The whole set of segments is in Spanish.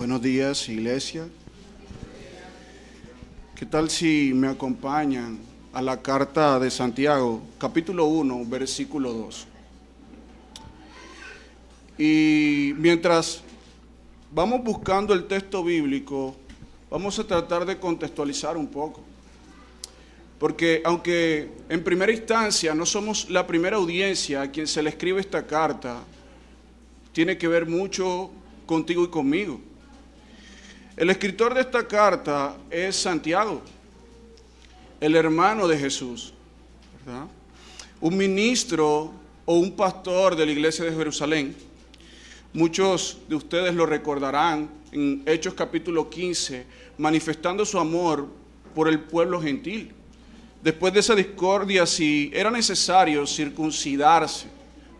Buenos días, iglesia. ¿Qué tal si me acompañan a la carta de Santiago, capítulo 1, versículo 2? Y mientras vamos buscando el texto bíblico, vamos a tratar de contextualizar un poco. Porque aunque en primera instancia no somos la primera audiencia a quien se le escribe esta carta, tiene que ver mucho contigo y conmigo. El escritor de esta carta es Santiago, el hermano de Jesús, ¿verdad? Un ministro o un pastor de la iglesia de Jerusalén. Muchos de ustedes lo recordarán en Hechos capítulo 15, manifestando su amor por el pueblo gentil. Después de esa discordia, si era necesario circuncidarse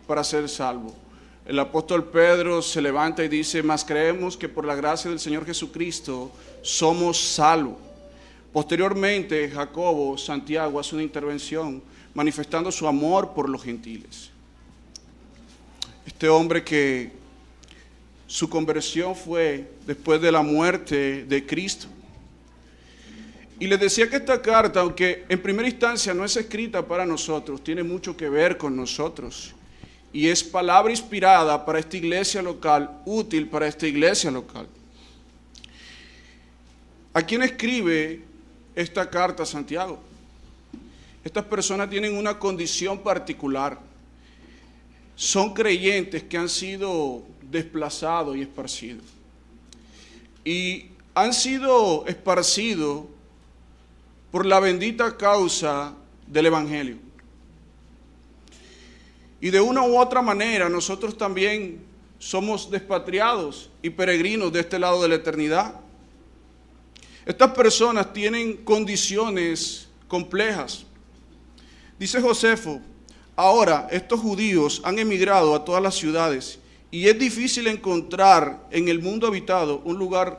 para ser salvo. El apóstol Pedro se levanta y dice: mas creemos que por la gracia del Señor Jesucristo somos salvos. Posteriormente, Jacobo, Santiago, hace una intervención manifestando su amor por los gentiles. Este hombre que su conversión fue después de la muerte de Cristo. Y les decía que esta carta, aunque en primera instancia no es escrita para nosotros, tiene mucho que ver con nosotros. Y es palabra inspirada para esta iglesia local, útil para esta iglesia local. ¿A quién escribe esta carta Santiago? Estas personas tienen una condición particular. Son creyentes que han sido desplazados y esparcidos. Y han sido esparcidos por la bendita causa del Evangelio. Y de una u otra manera nosotros también somos despatriados y peregrinos de este lado de la eternidad. Estas personas tienen condiciones complejas. Dice Josefo: ahora estos judíos han emigrado a todas las ciudades y es difícil encontrar en el mundo habitado un lugar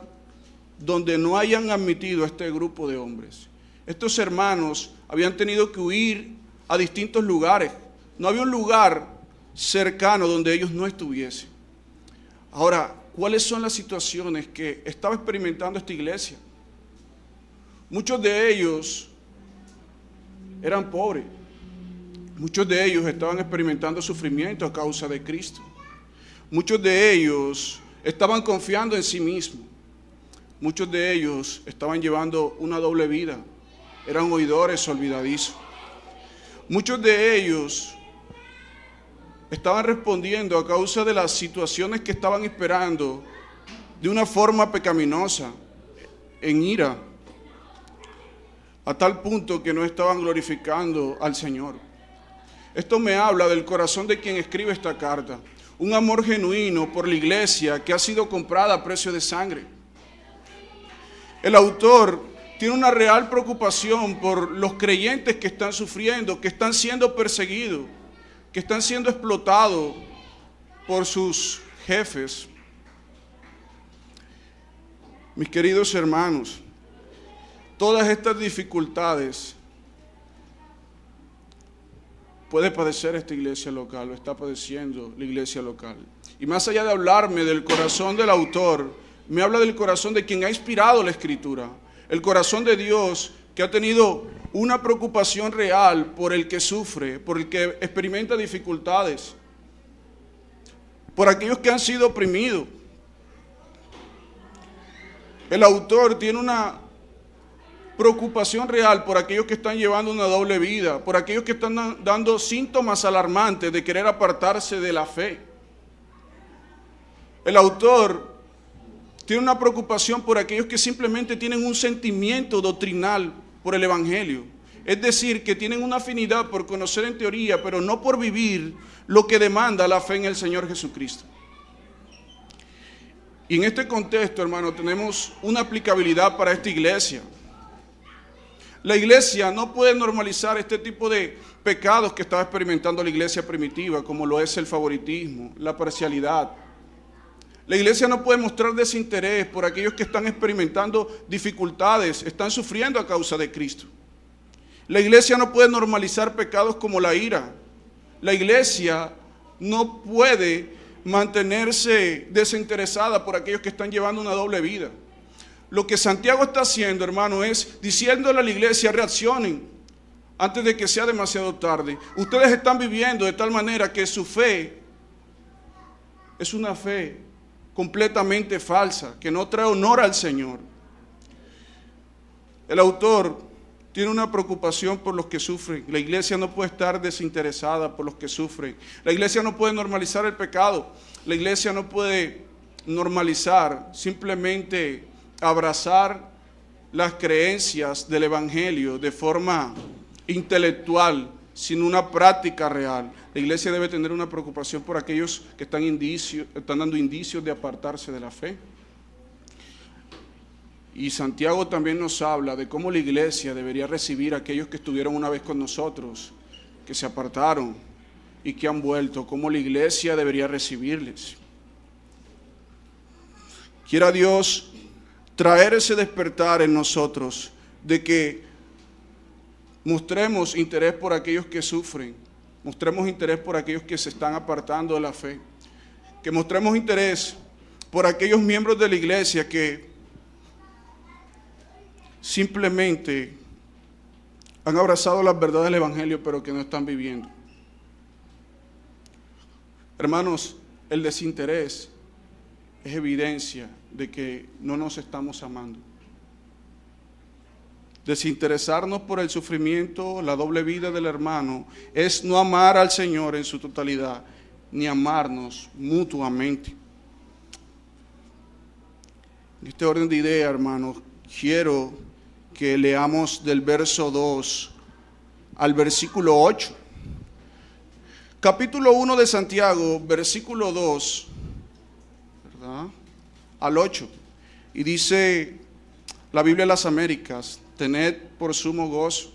donde no hayan admitido a este grupo de hombres. Estos hermanos habían tenido que huir a distintos lugares. No había un lugar cercano donde ellos no estuviesen. Ahora, ¿cuáles son las situaciones que estaba experimentando esta iglesia? Muchos de ellos eran pobres. Muchos de ellos estaban experimentando sufrimiento a causa de Cristo. Muchos de ellos estaban confiando en sí mismos. Muchos de ellos estaban llevando una doble vida. Eran oidores olvidadizos. Muchos de ellos estaban respondiendo a causa de las situaciones que estaban esperando de una forma pecaminosa, en ira, a tal punto que no estaban glorificando al Señor. Esto me habla del corazón de quien escribe esta carta, un amor genuino por la iglesia que ha sido comprada a precio de sangre. El autor tiene una real preocupación por los creyentes que están sufriendo, que están siendo perseguidos, que están siendo explotados por sus jefes. Mis queridos hermanos, todas estas dificultades puede padecer esta iglesia local, lo está padeciendo la iglesia local. Y más allá de hablarme del corazón del autor, me habla del corazón de quien ha inspirado la Escritura, el corazón de Dios que ha tenido una preocupación real por el que sufre, por el que experimenta dificultades, por aquellos que han sido oprimidos. El autor tiene una preocupación real por aquellos que están llevando una doble vida, por aquellos que están dando síntomas alarmantes de querer apartarse de la fe. El autor tiene una preocupación por aquellos que simplemente tienen un sentimiento doctrinal por el Evangelio. Es decir, que tienen una afinidad por conocer en teoría, pero no por vivir lo que demanda la fe en el Señor Jesucristo. Y en este contexto, hermano, tenemos una aplicabilidad para esta iglesia. La iglesia no puede normalizar este tipo de pecados que estaba experimentando la iglesia primitiva, como lo es el favoritismo, la parcialidad. La iglesia no puede mostrar desinterés por aquellos que están experimentando dificultades, están sufriendo a causa de Cristo. La iglesia no puede normalizar pecados como la ira. La iglesia no puede mantenerse desinteresada por aquellos que están llevando una doble vida. Lo que Santiago está haciendo, hermano, es diciéndole a la iglesia: reaccionen antes de que sea demasiado tarde. Ustedes están viviendo de tal manera que su fe es una fe completamente falsa, que no trae honor al Señor. El autor tiene una preocupación por los que sufren. La iglesia no puede estar desinteresada por los que sufren. La iglesia no puede normalizar el pecado. La iglesia no puede normalizar, simplemente abrazar las creencias del evangelio de forma intelectual, sin una práctica real. La iglesia debe tener una preocupación por aquellos que están dando indicios de apartarse de la fe. Y Santiago también nos habla de cómo la iglesia debería recibir a aquellos que estuvieron una vez con nosotros, que se apartaron y que han vuelto, cómo la iglesia debería recibirles. Quiera Dios traer ese despertar en nosotros de que mostremos interés por aquellos que sufren, mostremos interés por aquellos que se están apartando de la fe, que mostremos interés por aquellos miembros de la iglesia que simplemente han abrazado las verdades del evangelio pero que no están viviendo. Hermanos, el desinterés es evidencia de que no nos estamos amando. Desinteresarnos por el sufrimiento, la doble vida del hermano, es no amar al Señor en su totalidad, ni amarnos mutuamente. En este orden de idea, hermanos, quiero que leamos del verso 2 al versículo 8. Capítulo 1 de Santiago, versículo 2, ¿verdad?, al 8. Y dice la Biblia de las Américas: tened por sumo gozo,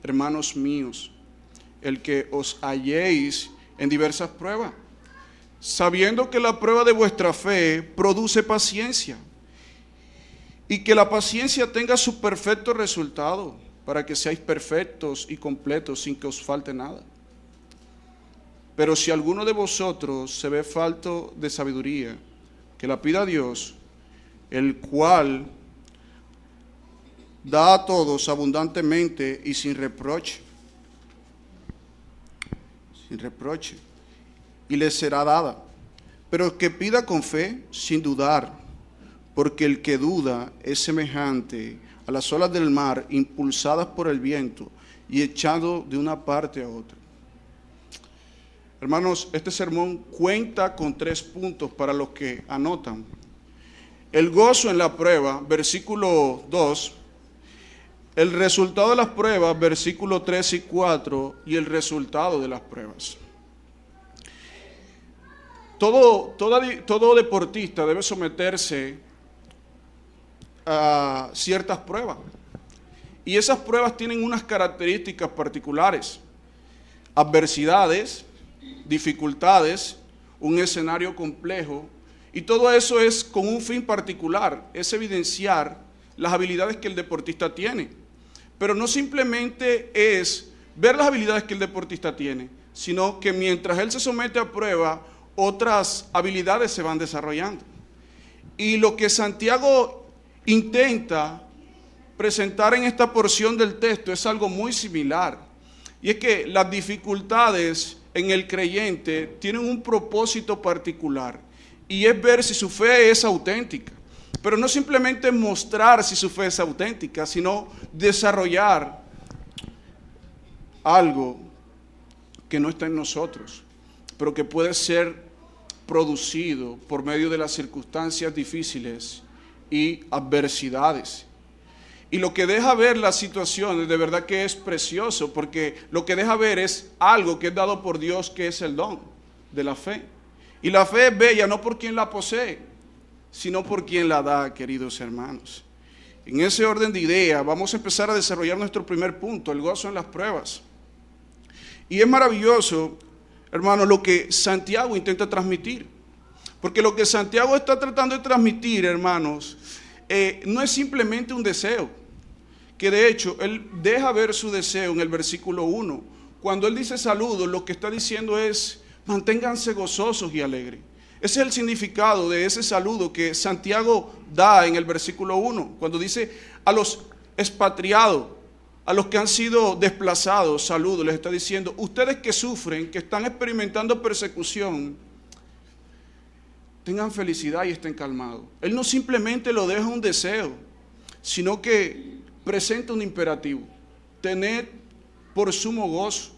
hermanos míos, el que os halléis en diversas pruebas, sabiendo que la prueba de vuestra fe produce paciencia, y que la paciencia tenga su perfecto resultado, para que seáis perfectos y completos sin que os falte nada. Pero si alguno de vosotros se ve falto de sabiduría, que la pida a Dios, el cual da a todos abundantemente y sin reproche, y le será dada. Pero que pida con fe, sin dudar, porque el que duda es semejante a las olas del mar, impulsadas por el viento y echado de una parte a otra. Hermanos, este sermón cuenta con 3 puntos para los que anotan. El gozo en la prueba, versículo 2. El resultado de las pruebas, versículos 3 y 4, y el resultado de las pruebas. Todo deportista debe someterse a ciertas pruebas. Y esas pruebas tienen unas características particulares: adversidades, dificultades, un escenario complejo, y todo eso es con un fin particular, es evidenciar las habilidades que el deportista tiene. Pero no simplemente es ver las habilidades que el deportista tiene, sino que mientras él se somete a prueba, otras habilidades se van desarrollando. Y lo que Santiago intenta presentar en esta porción del texto es algo muy similar. Y es que las dificultades en el creyente tienen un propósito particular, y es ver si su fe es auténtica. Pero no simplemente mostrar si su fe es auténtica, sino desarrollar algo que no está en nosotros, pero que puede ser producido por medio de las circunstancias difíciles y adversidades. Y lo que deja ver las situaciones de verdad que es precioso, porque lo que deja ver es algo que es dado por Dios, que es el don de la fe. Y la fe es bella no por quien la posee, sino por quien la da, queridos hermanos. En ese orden de idea vamos a empezar a desarrollar nuestro primer punto, el gozo en las pruebas. Y es maravilloso, hermanos, lo que Santiago intenta transmitir. Porque lo que Santiago está tratando de transmitir, hermanos, no es simplemente un deseo. Que de hecho, él deja ver su deseo en el versículo 1. Cuando él dice saludos, lo que está diciendo es: manténganse gozosos y alegres. Ese es el significado de ese saludo que Santiago da en el versículo 1, cuando dice a los expatriados, a los que han sido desplazados, saludo, les está diciendo, ustedes que sufren, que están experimentando persecución, tengan felicidad y estén calmados. Él no simplemente lo deja un deseo, sino que presenta un imperativo. Tened por sumo gozo.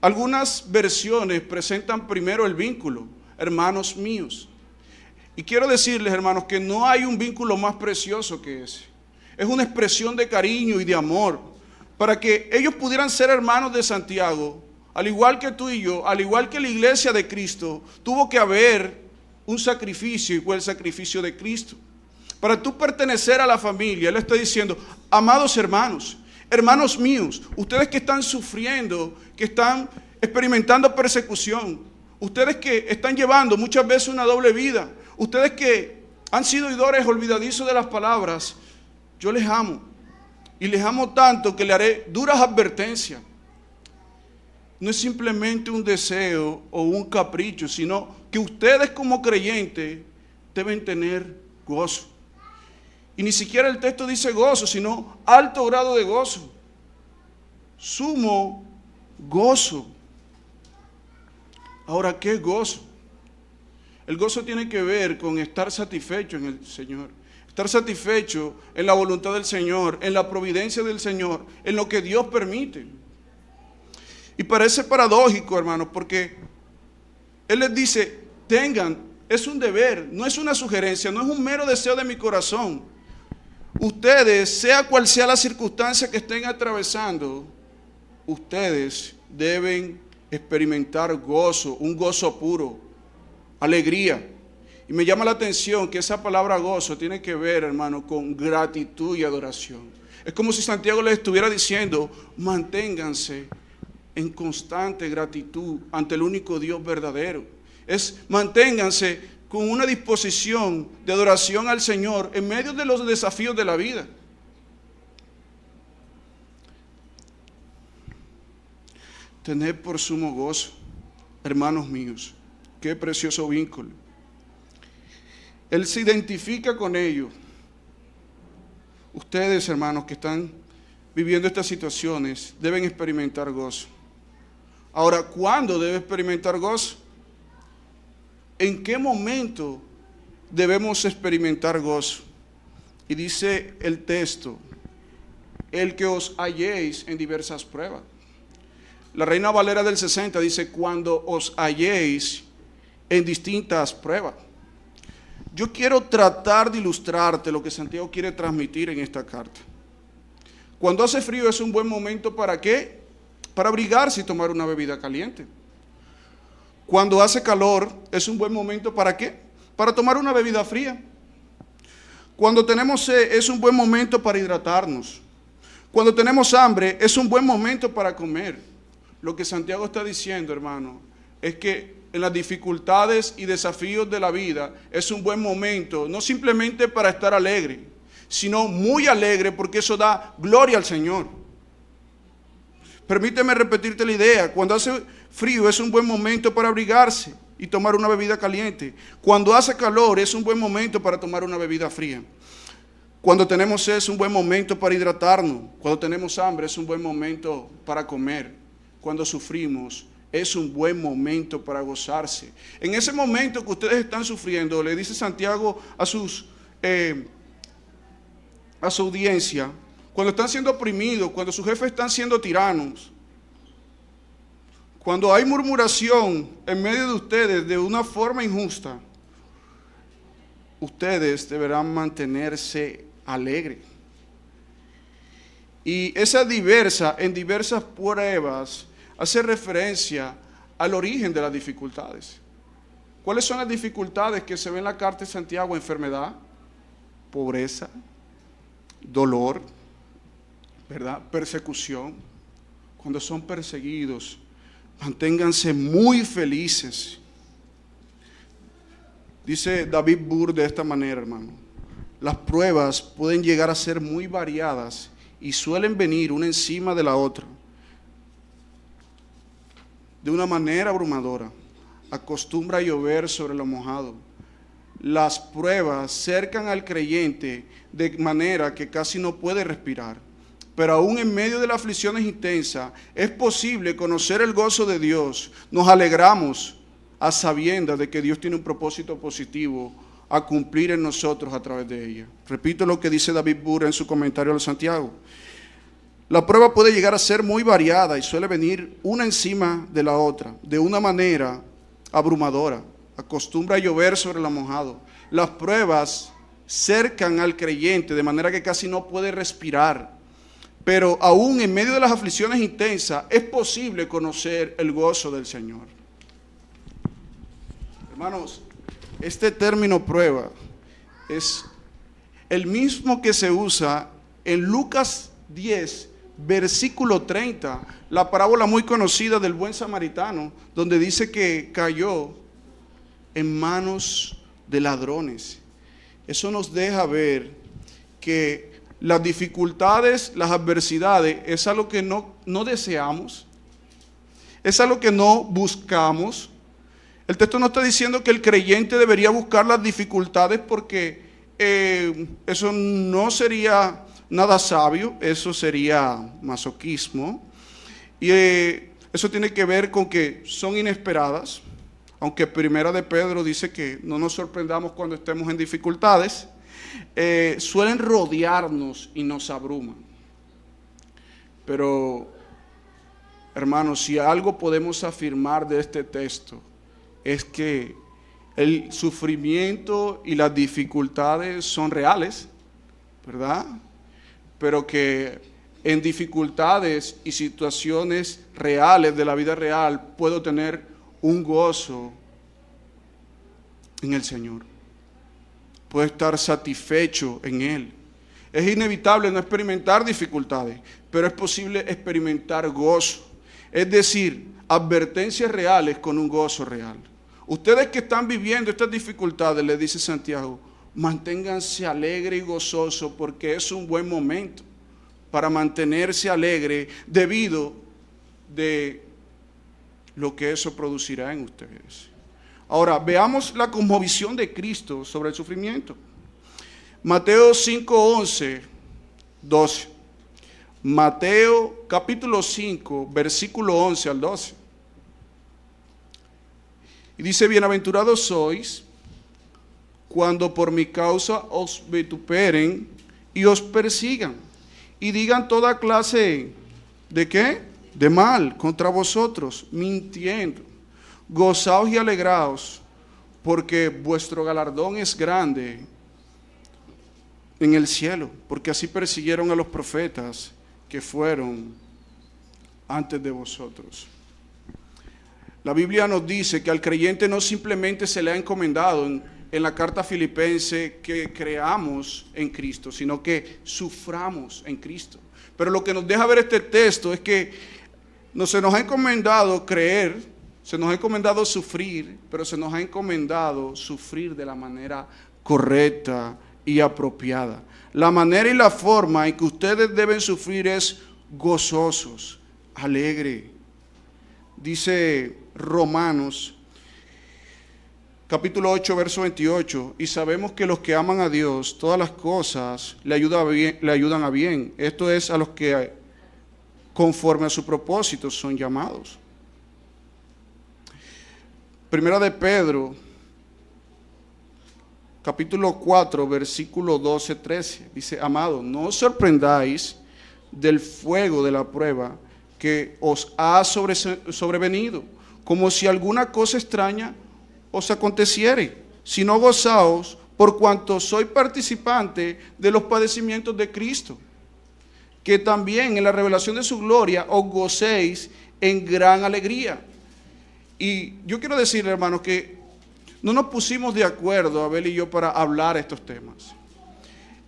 Algunas versiones presentan primero el vínculo, hermanos míos. Y quiero decirles, hermanos, que no hay un vínculo más precioso que ese. Es una expresión de cariño y de amor, para que ellos pudieran ser hermanos de Santiago, al igual que tú y yo, al igual que la iglesia de Cristo, tuvo que haber un sacrificio y fue el sacrificio de Cristo. Para tú pertenecer a la familia, Él está diciendo, amados hermanos, hermanos míos, ustedes que están sufriendo, que están experimentando persecución, ustedes que están llevando muchas veces una doble vida, ustedes que han sido oidores olvidadizos de las palabras, yo les amo. Y les amo tanto que le haré duras advertencias. No es simplemente un deseo o un capricho, sino que ustedes como creyentes deben tener gozo. Y ni siquiera el texto dice gozo, sino alto grado de gozo. Sumo gozo. Ahora, ¿qué es gozo? El gozo tiene que ver con estar satisfecho en el Señor. Estar satisfecho en la voluntad del Señor, en la providencia del Señor, en lo que Dios permite. Y parece paradójico, hermanos, porque Él les dice, tengan, es un deber, no es una sugerencia, no es un mero deseo de mi corazón. Ustedes, sea cual sea la circunstancia que estén atravesando, ustedes deben experimentar gozo, un gozo puro, alegría. Y me llama la atención que esa palabra gozo tiene que ver, hermano, con gratitud y adoración. Es como si Santiago les estuviera diciendo, manténganse en constante gratitud ante el único Dios verdadero. Manténganse con una disposición de adoración al Señor en medio de los desafíos de la vida. Tened por sumo gozo, hermanos míos, qué precioso vínculo. Él se identifica con ellos. Ustedes, hermanos, que están viviendo estas situaciones, deben experimentar gozo. Ahora, ¿cuándo debe experimentar gozo? ¿En qué momento debemos experimentar gozo? Y dice el texto, el que os halléis en diversas pruebas. La Reina Valera del 60 dice, cuando os halléis en distintas pruebas. Yo quiero tratar de ilustrarte lo que Santiago quiere transmitir en esta carta. Cuando hace frío es un buen momento ¿para qué? Para abrigarse y tomar una bebida caliente. Cuando hace calor es un buen momento ¿para qué? Para tomar una bebida fría. Cuando tenemos sed es un buen momento para hidratarnos. Cuando tenemos hambre es un buen momento para comer. Lo que Santiago está diciendo, hermano, es que en las dificultades y desafíos de la vida es un buen momento, no simplemente para estar alegre, sino muy alegre porque eso da gloria al Señor. Permíteme repetirte la idea, cuando hace frío es un buen momento para abrigarse y tomar una bebida caliente. Cuando hace calor es un buen momento para tomar una bebida fría. Cuando tenemos sed es un buen momento para hidratarnos. Cuando tenemos hambre es un buen momento para comer. Cuando sufrimos es un buen momento para gozarse. En ese momento que ustedes están sufriendo, le dice Santiago a su audiencia, cuando están siendo oprimidos, cuando sus jefes están siendo tiranos, cuando hay murmuración en medio de ustedes de una forma injusta, ustedes deberán mantenerse alegres. Y esa en diversas pruebas, hace referencia al origen de las dificultades. ¿Cuáles son las dificultades que se ven en la carta de Santiago? Enfermedad, pobreza, dolor, ¿verdad? Persecución. Cuando son perseguidos, manténganse muy felices. Dice David Burr de esta manera, hermano. Las pruebas pueden llegar a ser muy variadas y suelen venir una encima de la otra de una manera abrumadora. acostumbra a llover sobre lo mojado. Las pruebas cercan al creyente de manera que casi no puede respirar. Pero aún en medio de las aflicciones intensas, es posible conocer el gozo de Dios. Nos alegramos a sabiendas de que Dios tiene un propósito positivo a cumplir en nosotros a través de ella. Repito lo que dice David Burr en su comentario al Santiago. La prueba puede llegar a ser muy variada y suele venir una encima de la otra, de una manera abrumadora. Acostumbra a llover sobre lo mojado. Las pruebas cercan al creyente de manera que casi no puede respirar. Pero aún en medio de las aflicciones intensas, es posible conocer el gozo del Señor. Hermanos, este término prueba es el mismo que se usa en Lucas 10, versículo 30, la parábola muy conocida del buen samaritano, donde dice que cayó en manos de ladrones. Eso nos deja ver que las dificultades, las adversidades, es algo que no deseamos, es algo que no buscamos. El texto no está diciendo que el creyente debería buscar las dificultades porque eso no sería nada sabio, eso sería masoquismo. Y eso tiene que ver con que son inesperadas, aunque Primera de Pedro dice que no nos sorprendamos cuando estemos en dificultades, suelen rodearnos y nos abruman. Pero, hermanos, si algo podemos afirmar de este texto, es que el sufrimiento y las dificultades son reales, ¿verdad? Pero que en dificultades y situaciones reales de la vida real puedo tener un gozo en el Señor. Puedo estar satisfecho en Él. Es inevitable no experimentar dificultades, pero es posible experimentar gozo. Es decir, advertencias reales con un gozo real. Ustedes que están viviendo estas dificultades, le dice Santiago, manténganse alegre y gozoso porque es un buen momento para mantenerse alegre debido de lo que eso producirá en ustedes. Ahora, veamos la cosmovisión de Cristo sobre el sufrimiento. Mateo 5, 11, 12. Mateo capítulo 5, versículo 11 al 12. Y dice, bienaventurados sois cuando por mi causa os vituperen y os persigan y digan toda clase de ¿qué? De mal contra vosotros, mintiendo. Gozaos y alegraos, porque vuestro galardón es grande en el cielo, porque así persiguieron a los profetas que fueron antes de vosotros. La Biblia nos dice que al creyente no simplemente se le ha encomendado en la carta filipense que creamos en Cristo, sino que suframos en Cristo. Pero lo que nos deja ver este texto es que no se nos ha encomendado creer, se nos ha encomendado sufrir, pero se nos ha encomendado sufrir de la manera correcta y apropiada. La manera y la forma en que ustedes deben sufrir es gozosos, alegre. Dice Romanos capítulo 8, verso 28, y sabemos que los que aman a Dios, todas las cosas le ayudan a bien. Esto es a los que conforme a su propósito son llamados. Primera de Pedro, capítulo 4, versículo 12, 13, dice, amados, no os sorprendáis del fuego de la prueba que os ha sobrevenido, como si alguna cosa extraña os aconteciere, sino gozaos por cuanto soy participante de los padecimientos de Cristo, que también en la revelación de su gloria os gocéis en gran alegría. Y yo quiero decirle, hermanos, que no nos pusimos de acuerdo, Abel y yo, para hablar estos temas.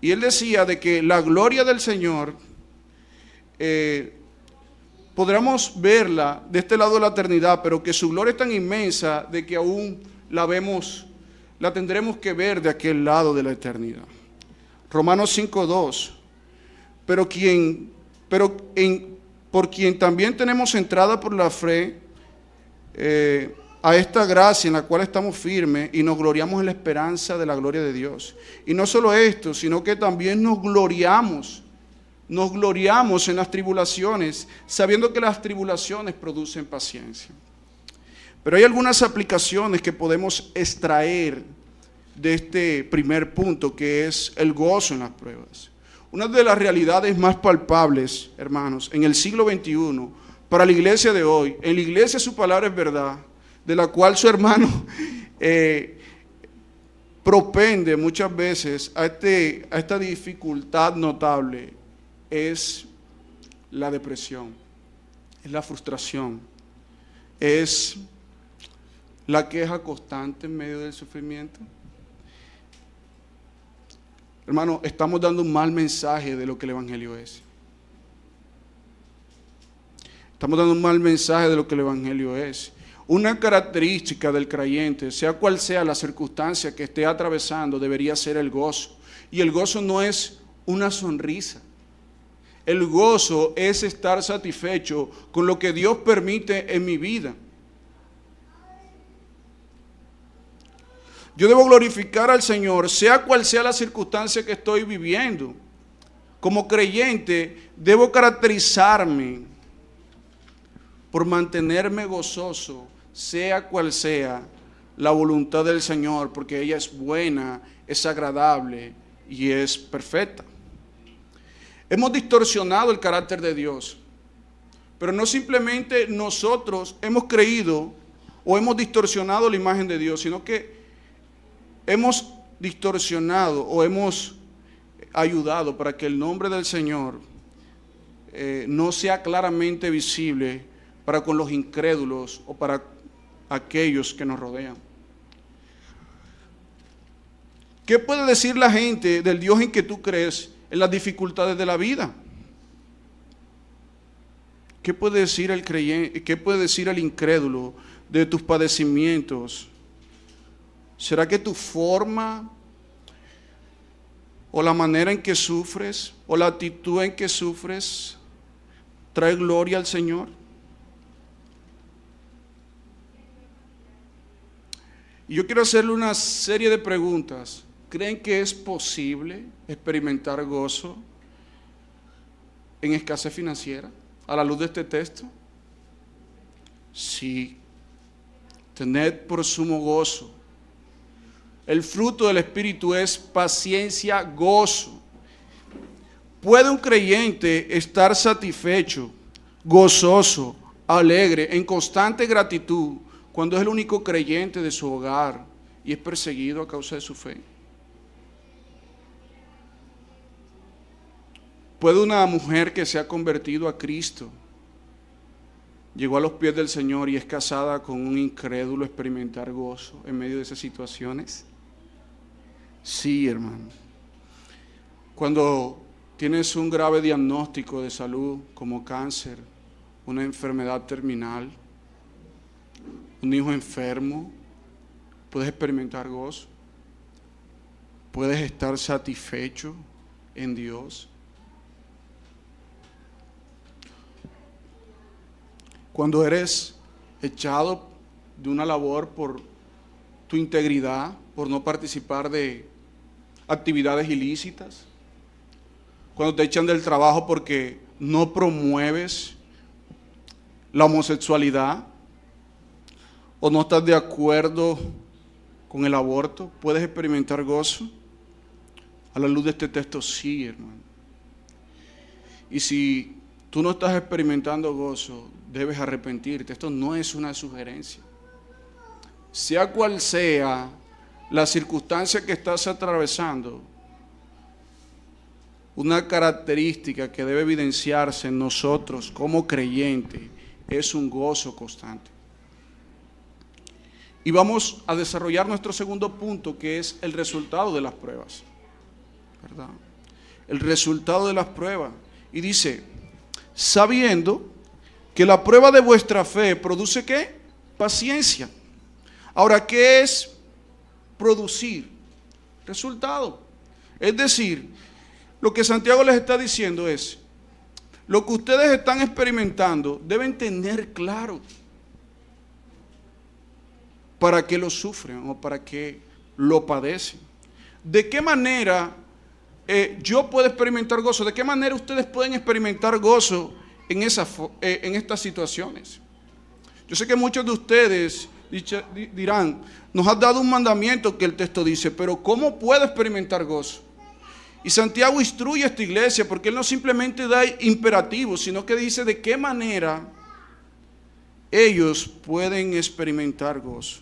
Y él decía de que la gloria del Señor podríamos verla de este lado de la eternidad, pero que su gloria es tan inmensa de que aún la tendremos que ver de aquel lado de la eternidad. Romanos 5:2. Por quien también tenemos entrada por la fe a esta gracia en la cual estamos firmes y nos gloriamos en la esperanza de la gloria de Dios. Y no solo esto, sino que también nos gloriamos en las tribulaciones, sabiendo que las tribulaciones producen paciencia. Pero hay algunas aplicaciones que podemos extraer de este primer punto, que es el gozo en las pruebas. Una de las realidades más palpables, hermanos, en el siglo XXI, para la iglesia de hoy, en la iglesia su palabra es verdad, de la cual su hermano propende muchas veces a esta dificultad notable, es la depresión, es la frustración, es la queja constante en medio del sufrimiento. Hermano, estamos dando un mal mensaje de lo que el Evangelio es. Estamos dando un mal mensaje de lo que el Evangelio es. Una característica del creyente, sea cual sea la circunstancia que esté atravesando, debería ser el gozo. Y el gozo no es una sonrisa. El gozo es estar satisfecho con lo que Dios permite en mi vida. Yo debo glorificar al Señor, sea cual sea la circunstancia que estoy viviendo. Como creyente, debo caracterizarme por mantenerme gozoso, sea cual sea la voluntad del Señor, porque ella es buena, es agradable y es perfecta. Hemos distorsionado el carácter de Dios, pero no simplemente nosotros hemos creído o hemos distorsionado la imagen de Dios, sino que hemos distorsionado o hemos ayudado para que el nombre del Señor no sea claramente visible para con los incrédulos o para aquellos que nos rodean. ¿Qué puede decir la gente del Dios en que tú crees en las dificultades de la vida? ¿Qué puede decir el creyente? ¿Qué puede decir el incrédulo de tus padecimientos? ¿Será que tu forma o la manera en que sufres o la actitud en que sufres trae gloria al Señor? Y yo quiero hacerle una serie de preguntas. ¿Creen que es posible experimentar gozo en escasez financiera a la luz de este texto? Sí. Tened por sumo gozo. El fruto del Espíritu es paciencia, gozo. ¿Puede un creyente estar satisfecho, gozoso, alegre, en constante gratitud cuando es el único creyente de su hogar y es perseguido a causa de su fe? ¿Puede una mujer que se ha convertido a Cristo, llegó a los pies del Señor y es casada con un incrédulo, experimentar gozo en medio de esas situaciones? Sí, hermano. Cuando tienes un grave diagnóstico de salud como cáncer, una enfermedad terminal, un hijo enfermo, puedes experimentar gozo, puedes estar satisfecho en Dios. Cuando eres echado de una labor por tu integridad, por no participar de actividades ilícitas, cuando te echan del trabajo porque no promueves la homosexualidad o no estás de acuerdo con el aborto, ¿puedes experimentar gozo? A la luz de este texto, sí, hermano. Y si tú no estás experimentando gozo, debes arrepentirte. Esto no es una sugerencia. Sea cual sea la circunstancia que estás atravesando, una característica que debe evidenciarse en nosotros como creyentes es un gozo constante. Y vamos a desarrollar nuestro segundo punto, que es el resultado de las pruebas, ¿verdad? El resultado de las pruebas. Y dice, sabiendo que la prueba de vuestra fe produce ¿qué? Paciencia. Ahora, ¿qué es producir? Resultado. Es decir, lo que Santiago les está diciendo es, lo que ustedes están experimentando deben tener claro. para qué lo sufren o para qué lo padecen. ¿De qué manera yo puedo experimentar gozo? ¿De qué manera ustedes pueden experimentar gozo en estas situaciones? Yo sé que muchos de ustedes dirán, nos has dado un mandamiento que el texto dice, pero ¿cómo puedo experimentar gozo? Y Santiago instruye a esta iglesia porque él no simplemente da imperativos, sino que dice de qué manera ellos pueden experimentar gozo.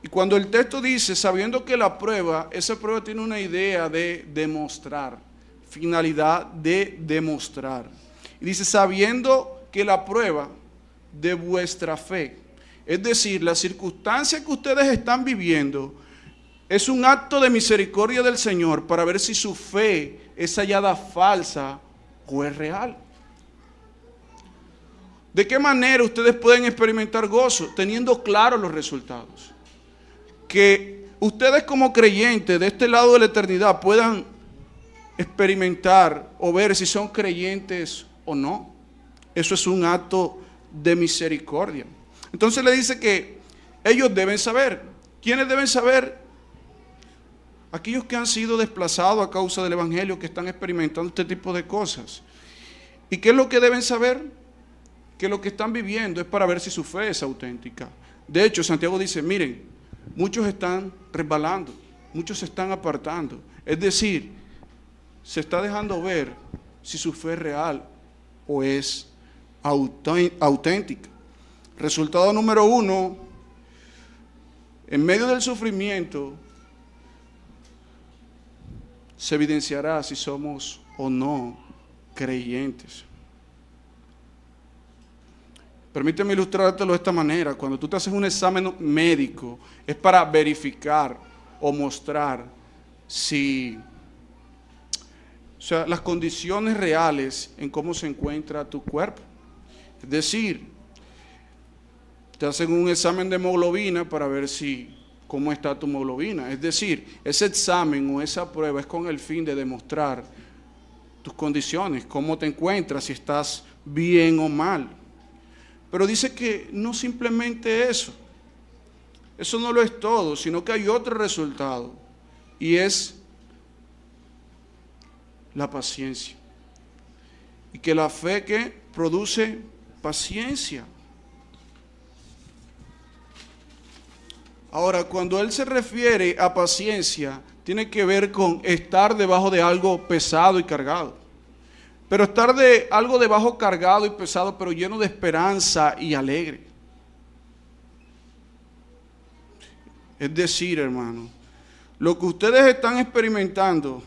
Y cuando el texto dice, sabiendo que esa prueba tiene una idea de demostrar, finalidad de demostrar. Y dice, sabiendo que la prueba de vuestra fe, es decir, la circunstancia que ustedes están viviendo, es un acto de misericordia del Señor para ver si su fe es hallada falsa o es real. ¿De qué manera ustedes pueden experimentar gozo? Teniendo claros los resultados. Que ustedes como creyentes de este lado de la eternidad puedan experimentar o ver si son creyentes o no. Eso es un acto de misericordia. Entonces le dice que ellos deben saber. ¿Quiénes deben saber? Aquellos que han sido desplazados a causa del Evangelio, que están experimentando este tipo de cosas. ¿Y qué es lo que deben saber? Que lo que están viviendo es para ver si su fe es auténtica. De hecho, Santiago dice, miren, muchos están resbalando, muchos se están apartando. Es decir, se está dejando ver si su fe es real o es auténtica. Resultado número 1, en medio del sufrimiento se evidenciará si somos o no creyentes. Permíteme ilustrártelo de esta manera. Cuando tú te haces un examen médico, es para verificar o mostrar las condiciones reales en cómo se encuentra tu cuerpo. Es decir, te hacen un examen de hemoglobina para ver cómo está tu hemoglobina. Es decir, ese examen o esa prueba es con el fin de demostrar tus condiciones, cómo te encuentras, si estás bien o mal. Pero dice que no simplemente eso no lo es todo, sino que hay otro resultado, y es la paciencia. Y que la fe que produce paciencia. Ahora, cuando él se refiere a paciencia, tiene que ver con estar debajo de algo pesado y cargado. Pero estar de algo debajo cargado y pesado, pero lleno de esperanza y alegre. Es decir, hermano, lo que ustedes están experimentando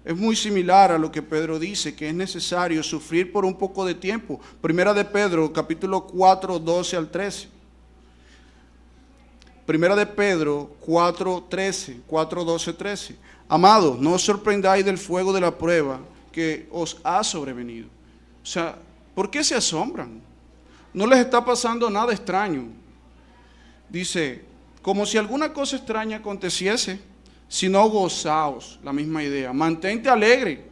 es muy similar a lo que Pedro dice, que es necesario sufrir por un poco de tiempo. Primera de Pedro, capítulo 4, 12 al 13. Primera de Pedro 4, 12, 13. Amados, no os sorprendáis del fuego de la prueba que os ha sobrevenido. O sea, ¿por qué se asombran? No les está pasando nada extraño. Dice, como si alguna cosa extraña aconteciese, sino gozaos, la misma idea. Mantente alegre,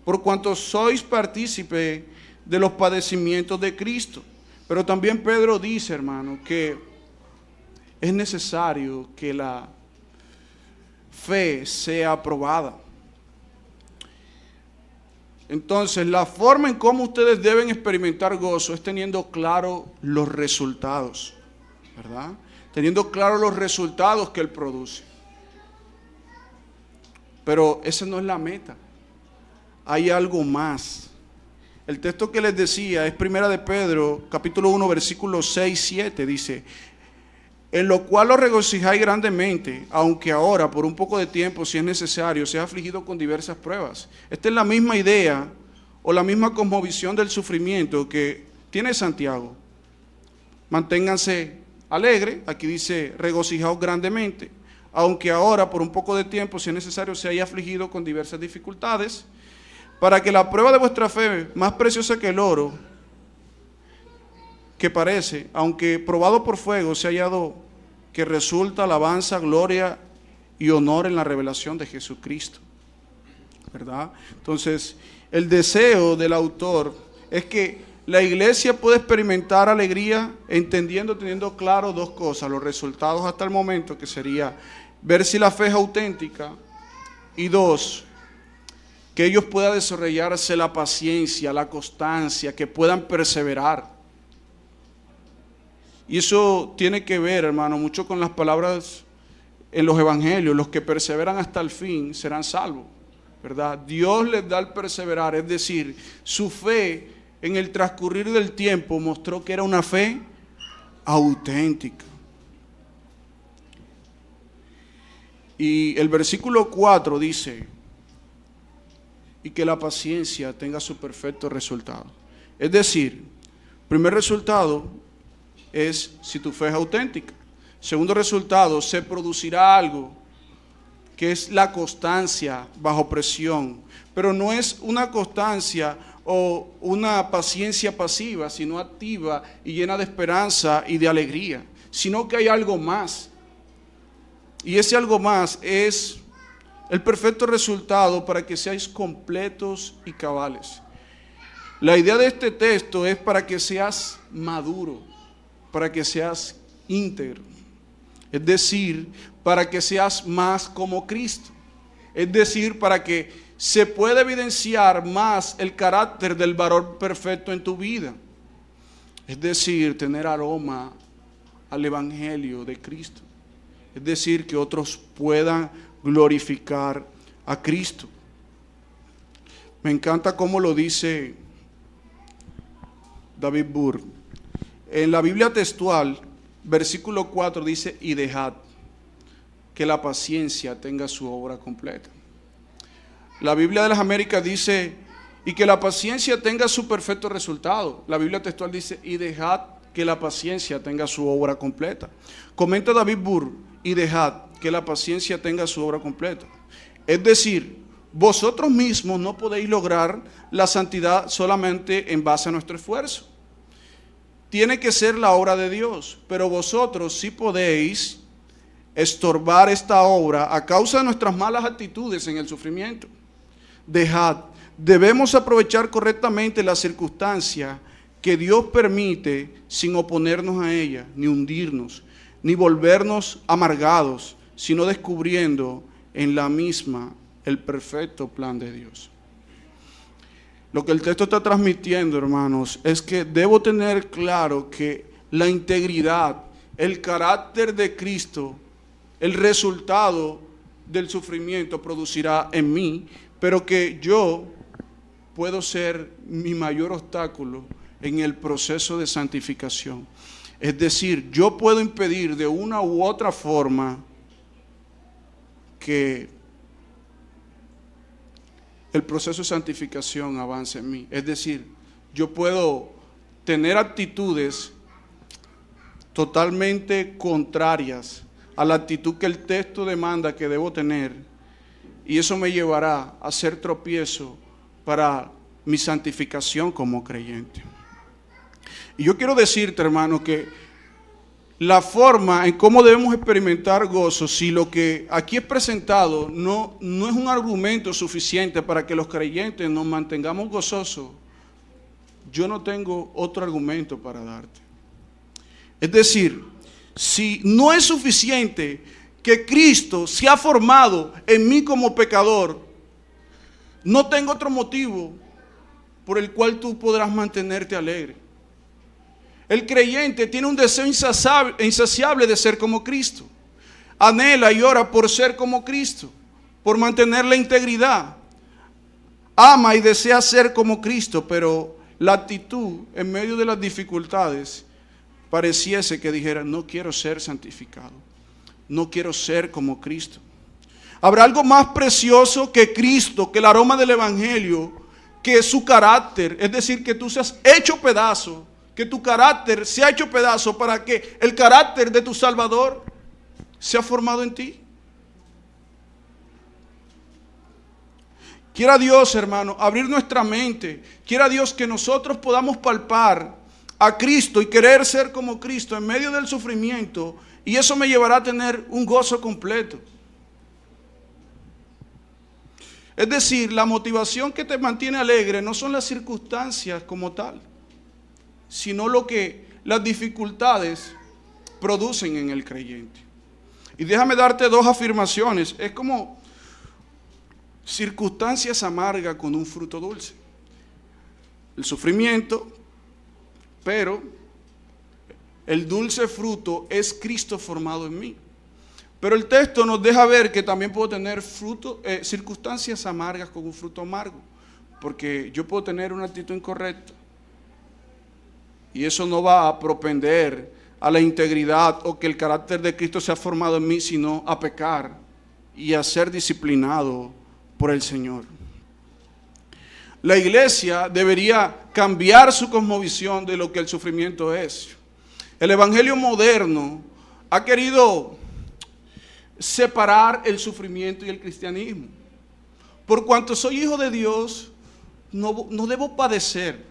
por cuanto sois partícipe de los padecimientos de Cristo. Pero también Pedro dice, hermano, que es necesario que la fe sea aprobada. Entonces, la forma en cómo ustedes deben experimentar gozo es teniendo claro los resultados, ¿verdad? Teniendo claro los resultados que Él produce. Pero esa no es la meta. Hay algo más. El texto que les decía es Primera de Pedro, capítulo 1, versículos 6, 7, dice, en lo cual os regocijáis grandemente, aunque ahora, por un poco de tiempo, si es necesario, sea afligido con diversas pruebas. Esta es la misma idea o la misma cosmovisión del sufrimiento que tiene Santiago. Manténganse alegres, aquí dice regocijaos grandemente, aunque ahora, por un poco de tiempo, si es necesario, sea afligido con diversas dificultades, para que la prueba de vuestra fe, más preciosa que el oro, que parece, aunque probado por fuego, se ha hallado que resulta alabanza, gloria y honor en la revelación de Jesucristo, ¿verdad? Entonces, el deseo del autor es que la iglesia puede experimentar alegría entendiendo, teniendo claro dos cosas: los resultados hasta el momento, que sería ver si la fe es auténtica, y dos, que ellos puedan desarrollarse la paciencia, la constancia, que puedan perseverar. Y eso tiene que ver, hermano, mucho con las palabras en los evangelios: los que perseveran hasta el fin serán salvos, ¿verdad? Dios les da el perseverar, es decir, su fe en el transcurrir del tiempo mostró que era una fe auténtica. Y el versículo 4 dice: y que la paciencia tenga su perfecto resultado. Es decir, primer resultado es si tu fe es auténtica. Segundo resultado, se producirá algo que es la constancia bajo presión, pero no es una constancia o una paciencia pasiva, sino activa y llena de esperanza y de alegría, sino que hay algo más. Y ese algo más es el perfecto resultado para que seáis completos y cabales. La idea de este texto es para que seas maduro, para que seas íntegro, es decir, para que seas más como Cristo, es decir, para que se pueda evidenciar más el carácter del varón perfecto en tu vida, es decir, tener aroma al evangelio de Cristo, es decir, que otros puedan glorificar a Cristo. Me encanta cómo lo dice David Burr. En la Biblia textual, versículo 4 dice: y dejad que la paciencia tenga su obra completa. La Biblia de las Américas dice: y que la paciencia tenga su perfecto resultado. La Biblia textual dice: y dejad que la paciencia tenga su obra completa. Comenta David Burr: y dejad que la paciencia tenga su obra completa. Es decir, vosotros mismos no podéis lograr la santidad solamente en base a nuestro esfuerzo. Tiene que ser la obra de Dios, pero vosotros sí podéis estorbar esta obra a causa de nuestras malas actitudes en el sufrimiento. Debemos aprovechar correctamente la circunstancia que Dios permite sin oponernos a ella, ni hundirnos, ni volvernos amargados, sino descubriendo en la misma el perfecto plan de Dios. Lo que el texto está transmitiendo, hermanos, es que debo tener claro que la integridad, el carácter de Cristo, el resultado del sufrimiento producirá en mí, pero que yo puedo ser mi mayor obstáculo en el proceso de santificación. Es decir, yo puedo impedir de una u otra forma que el proceso de santificación avance en mí. Es decir, yo puedo tener actitudes totalmente contrarias a la actitud que el texto demanda que debo tener, y eso me llevará a ser tropiezo para mi santificación como creyente. Y yo quiero decirte, hermano, que la forma en cómo debemos experimentar gozo, si lo que aquí es presentado no es un argumento suficiente para que los creyentes nos mantengamos gozosos, yo no tengo otro argumento para darte. Es decir, si no es suficiente que Cristo se ha formado en mí como pecador, no tengo otro motivo por el cual tú podrás mantenerte alegre. El creyente tiene un deseo insaciable de ser como Cristo. Anhela y ora por ser como Cristo, por mantener la integridad. Ama y desea ser como Cristo, pero la actitud en medio de las dificultades pareciese que dijera: no quiero ser santificado, no quiero ser como Cristo. ¿Habrá algo más precioso que Cristo, que el aroma del Evangelio, que su carácter? Es decir, que tú seas hecho pedazo, que tu carácter sea hecho pedazo para que el carácter de tu Salvador sea formado en ti. Quiera Dios, hermano, abrir nuestra mente. Quiera Dios que nosotros podamos palpar a Cristo y querer ser como Cristo en medio del sufrimiento, y eso me llevará a tener un gozo completo. Es decir, la motivación que te mantiene alegre no son las circunstancias como tal. sino lo que las dificultades producen en el creyente. Y déjame darte dos afirmaciones. Es como circunstancias amargas con un fruto dulce. El sufrimiento, pero el dulce fruto es Cristo formado en mí. Pero el texto nos deja ver que también puedo tener circunstancias amargas con un fruto amargo, porque yo puedo tener una actitud incorrecta y eso no va a propender a la integridad o que el carácter de Cristo sea formado en mí, sino a pecar y a ser disciplinado por el Señor. La iglesia debería cambiar su cosmovisión de lo que el sufrimiento es. El evangelio moderno ha querido separar el sufrimiento y el cristianismo. Por cuanto soy hijo de Dios, no debo padecer,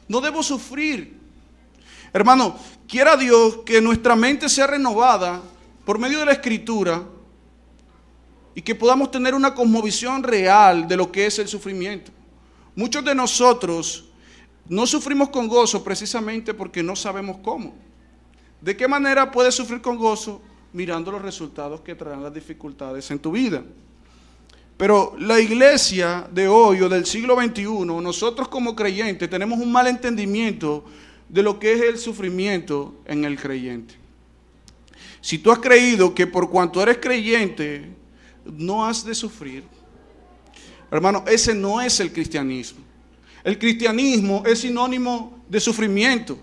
no debo sufrir. Hermano, quiera Dios que nuestra mente sea renovada por medio de la Escritura y que podamos tener una cosmovisión real de lo que es el sufrimiento. Muchos de nosotros no sufrimos con gozo precisamente porque no sabemos cómo. ¿De qué manera puedes sufrir con gozo? Mirando los resultados que traerán las dificultades en tu vida. Pero la iglesia de hoy o del siglo XXI, nosotros como creyentes tenemos un mal entendimiento de lo que es el sufrimiento en el creyente. Si tú has creído que por cuanto eres creyente no has de sufrir, hermano, ese no es el cristianismo. El cristianismo es sinónimo de sufrimiento.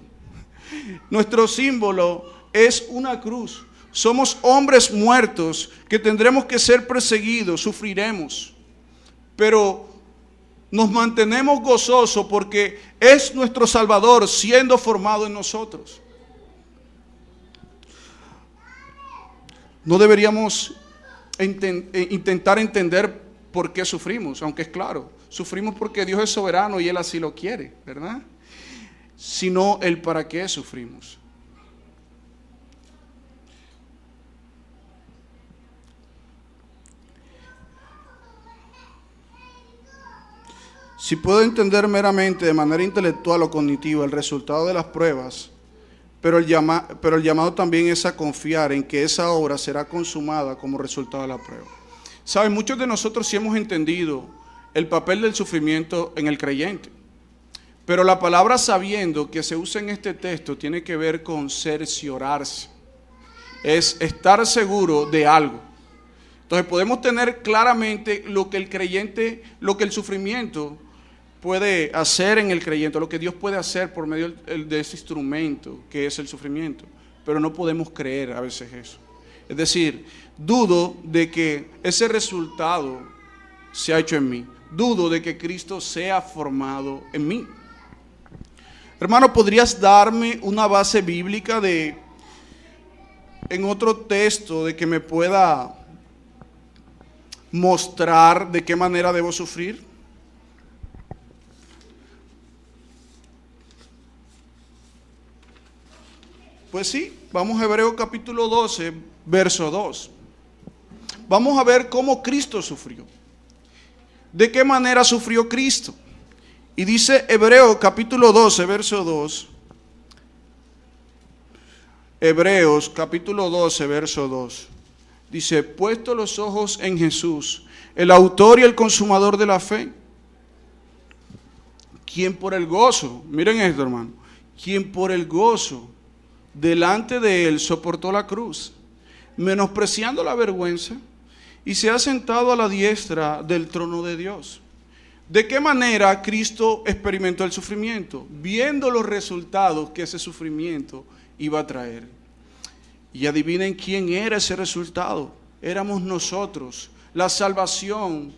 Nuestro símbolo es una cruz. Somos hombres muertos que tendremos que ser perseguidos, sufriremos. Pero nos mantenemos gozosos porque es nuestro Salvador siendo formado en nosotros. No deberíamos intentar entender por qué sufrimos, aunque es claro, sufrimos porque Dios es soberano y Él así lo quiere, ¿verdad? Sino el para qué sufrimos. Si puedo entender meramente de manera intelectual o cognitiva el resultado de las pruebas, pero el llamado también es a confiar en que esa obra será consumada como resultado de la prueba. Saben, muchos de nosotros sí hemos entendido el papel del sufrimiento en el creyente, pero la palabra sabiendo que se usa en este texto tiene que ver con cerciorarse, es estar seguro de algo. Entonces podemos tener claramente lo que el creyente, lo que el sufrimiento puede hacer en el creyente, lo que Dios puede hacer por medio de ese instrumento que es el sufrimiento, pero no podemos creer a veces eso. Es decir, dudo de que ese resultado se ha hecho en mí, dudo de que Cristo sea formado en mí. Hermano, ¿podrías darme una base bíblica en otro texto de que me pueda mostrar de qué manera debo sufrir? Pues sí, vamos a Hebreos capítulo 12, verso 2. Vamos a ver cómo Cristo sufrió. ¿De qué manera sufrió Cristo? Y dice Hebreos capítulo 12, verso 2. Hebreos capítulo 12, verso 2. Dice, puesto los ojos en Jesús, el autor y el consumador de la fe, quien por el gozo, miren esto hermano, quien por el gozo delante de él soportó la cruz, menospreciando la vergüenza, y se ha sentado a la diestra del trono de Dios. ¿De qué manera Cristo experimentó el sufrimiento? Viendo los resultados que ese sufrimiento iba a traer. Y adivinen quién era ese resultado. Éramos nosotros, la salvación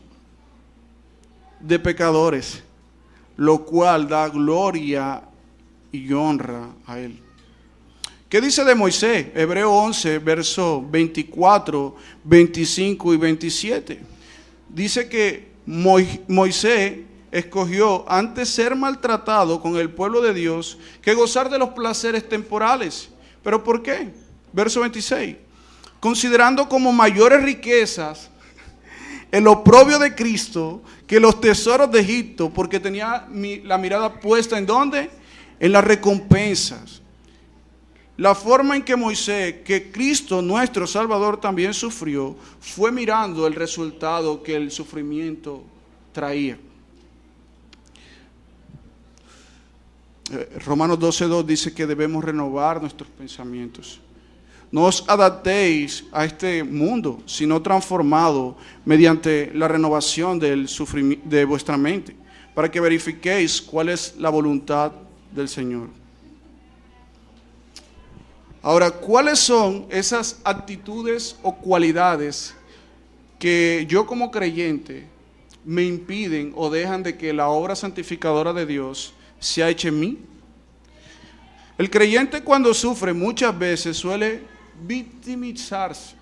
de pecadores, lo cual da gloria y honra a Él. ¿Qué dice de Moisés? Hebreo 11, versos 24, 25 y 27. Dice que Moisés escogió antes ser maltratado con el pueblo de Dios que gozar de los placeres temporales. ¿Pero por qué? Verso 26. Considerando como mayores riquezas el oprobio de Cristo que los tesoros de Egipto, porque tenía la mirada puesta ¿en dónde? en las recompensas. La forma en que Moisés, que Cristo nuestro Salvador también sufrió, fue mirando el resultado que el sufrimiento traía. Romanos 12:2 dice que debemos renovar nuestros pensamientos. No os adaptéis a este mundo, sino transformado mediante la renovación de vuestra mente, para que verifiquéis cuál es la voluntad del Señor. Ahora, ¿cuáles son esas actitudes o cualidades que yo como creyente me impiden o dejan de que la obra santificadora de Dios sea hecha en mí? El creyente cuando sufre muchas veces suele victimizarse.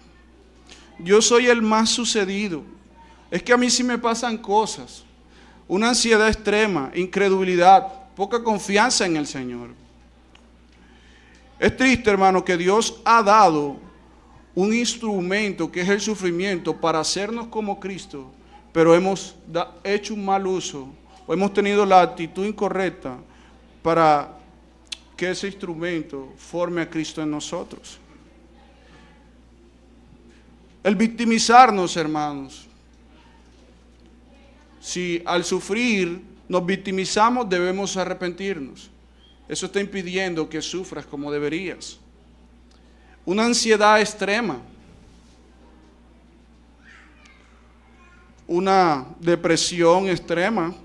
Yo soy el más sucedido. Es que a mí sí me pasan cosas. Una ansiedad extrema, incredulidad, poca confianza en el Señor. Es triste, hermano, que Dios ha dado un instrumento que es el sufrimiento para hacernos como Cristo, pero hemos hecho un mal uso o hemos tenido la actitud incorrecta para que ese instrumento forme a Cristo en nosotros. El victimizarnos, hermanos, si al sufrir nos victimizamos, debemos arrepentirnos. Eso está impidiendo que sufras como deberías. Una ansiedad extrema, una depresión extrema.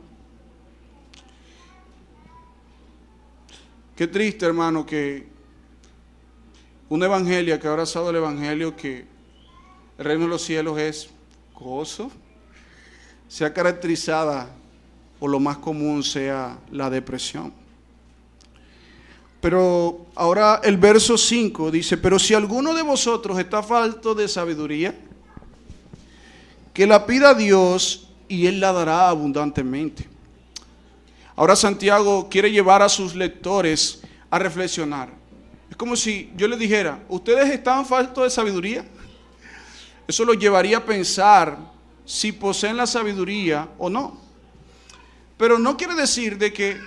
Qué triste, hermano, que una evangelia que ha abrazado el evangelio que el reino de los cielos es gozo, sea caracterizada o lo más común sea la depresión. Pero ahora el verso 5 dice, pero si alguno de vosotros está falto de sabiduría, que la pida a Dios y Él la dará abundantemente. Ahora Santiago quiere llevar a sus lectores a reflexionar. Es como si yo les dijera, ¿ustedes están faltos de sabiduría? Eso los llevaría a pensar si poseen la sabiduría o no. Pero no quiere decir de que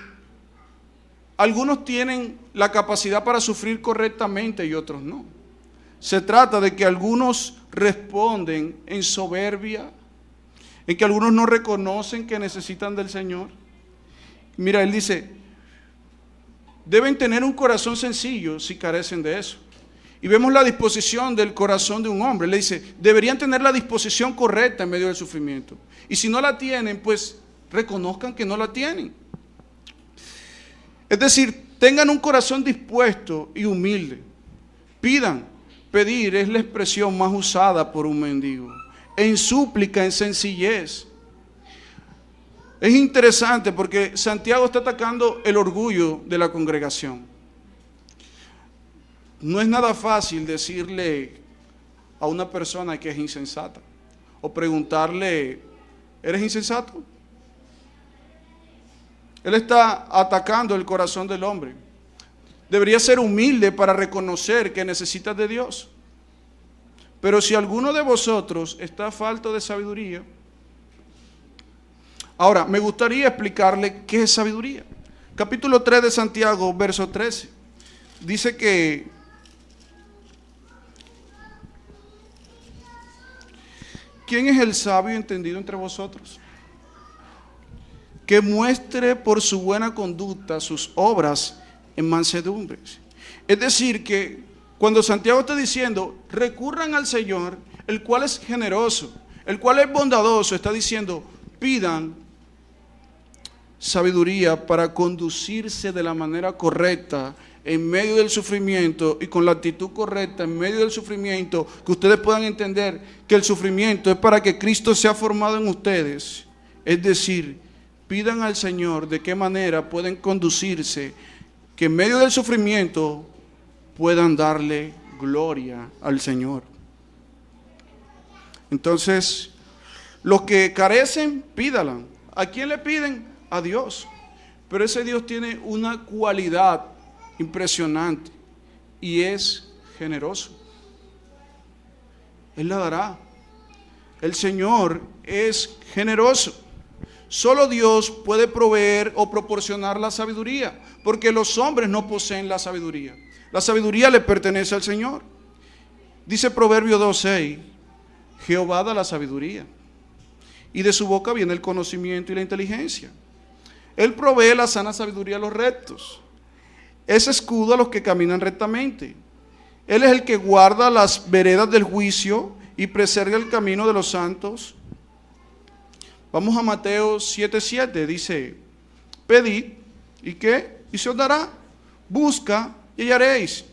algunos tienen la capacidad para sufrir correctamente y otros no. Se trata de que algunos responden en soberbia, en que algunos no reconocen que necesitan del Señor. Mira, él dice, deben tener un corazón sencillo si carecen de eso. Y vemos la disposición del corazón de un hombre. Le dice, deberían tener la disposición correcta en medio del sufrimiento. Y si no la tienen, pues reconozcan que no la tienen. Es decir, tengan un corazón dispuesto y humilde. Pidan. Pedir es la expresión más usada por un mendigo. En súplica, en sencillez. Es interesante porque Santiago está atacando el orgullo de la congregación. No es nada fácil decirle a una persona que es insensata o preguntarle, ¿eres insensato? Él está atacando el corazón del hombre. Debería ser humilde para reconocer que necesitas de Dios. Pero si alguno de vosotros está falto de sabiduría, ahora me gustaría explicarle qué es sabiduría. Capítulo 3 de Santiago, verso 13, dice que ¿quién es el sabio y entendido entre vosotros? Que muestre por su buena conducta sus obras en mansedumbre. Es decir, que cuando Santiago está diciendo, recurran al Señor, el cual es generoso, el cual es bondadoso, está diciendo, pidan sabiduría para conducirse de la manera correcta en medio del sufrimiento y con la actitud correcta en medio del sufrimiento, que ustedes puedan entender que el sufrimiento es para que Cristo sea formado en ustedes. Es decir, pidan al Señor de qué manera pueden conducirse, que en medio del sufrimiento puedan darle gloria al Señor. Entonces, los que carecen, pídala. ¿A quién le piden? A Dios. Pero ese Dios tiene una cualidad impresionante y es generoso. Él la dará. El Señor es generoso. Solo Dios puede proveer o proporcionar la sabiduría, porque los hombres no poseen la sabiduría. La sabiduría le pertenece al Señor. Dice Proverbio 2:6, Jehová da la sabiduría, y de su boca viene el conocimiento y la inteligencia. Él provee la sana sabiduría a los rectos. Es escudo a los que caminan rectamente. Él es el que guarda las veredas del juicio y preserva el camino de los santos. Vamos a Mateo 7:7, dice, pedid, ¿y qué? Y se os dará. Busca y hallaréis.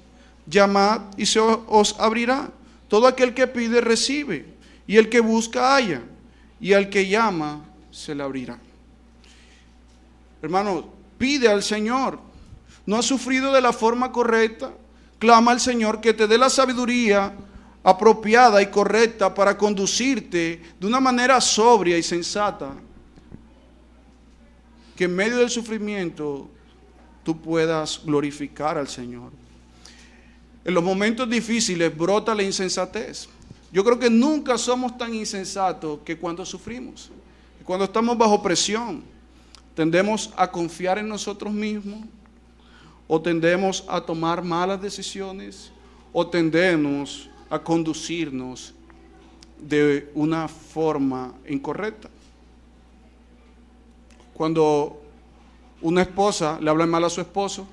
Llamad y se os abrirá. Todo aquel que pide recibe, y el que busca halla, y al que llama se le abrirá. Hermano, pide al Señor. ¿No has sufrido de la forma correcta? Clama al Señor que te dé la sabiduría apropiada y correcta para conducirte de una manera sobria y sensata, que en medio del sufrimiento tú puedas glorificar al Señor. En los momentos difíciles brota la insensatez. Yo creo que nunca somos tan insensatos que cuando sufrimos, cuando estamos bajo presión. Tendemos a confiar en nosotros mismos, o tendemos a tomar malas decisiones, o tendemos a conducirnos de una forma incorrecta. Cuando una esposa le habla mal a su esposo,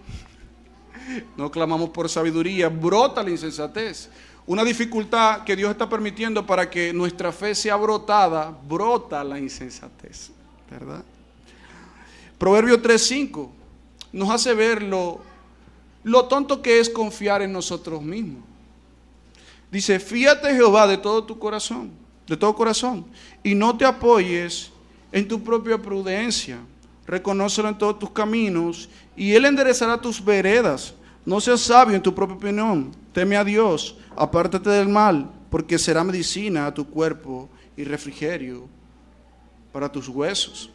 no clamamos por sabiduría, brota la insensatez. Una dificultad que Dios está permitiendo para que nuestra fe sea brotada, brota la insensatez, ¿verdad? Proverbio 3:5 nos hace ver lo tonto que es confiar en nosotros mismos. Dice, fíate Jehová de todo tu corazón, y no te apoyes en tu propia prudencia. Reconócelo en todos tus caminos, y Él enderezará tus veredas. No seas sabio en tu propia opinión, teme a Dios, apártate del mal, porque será medicina a tu cuerpo y refrigerio para tus huesos.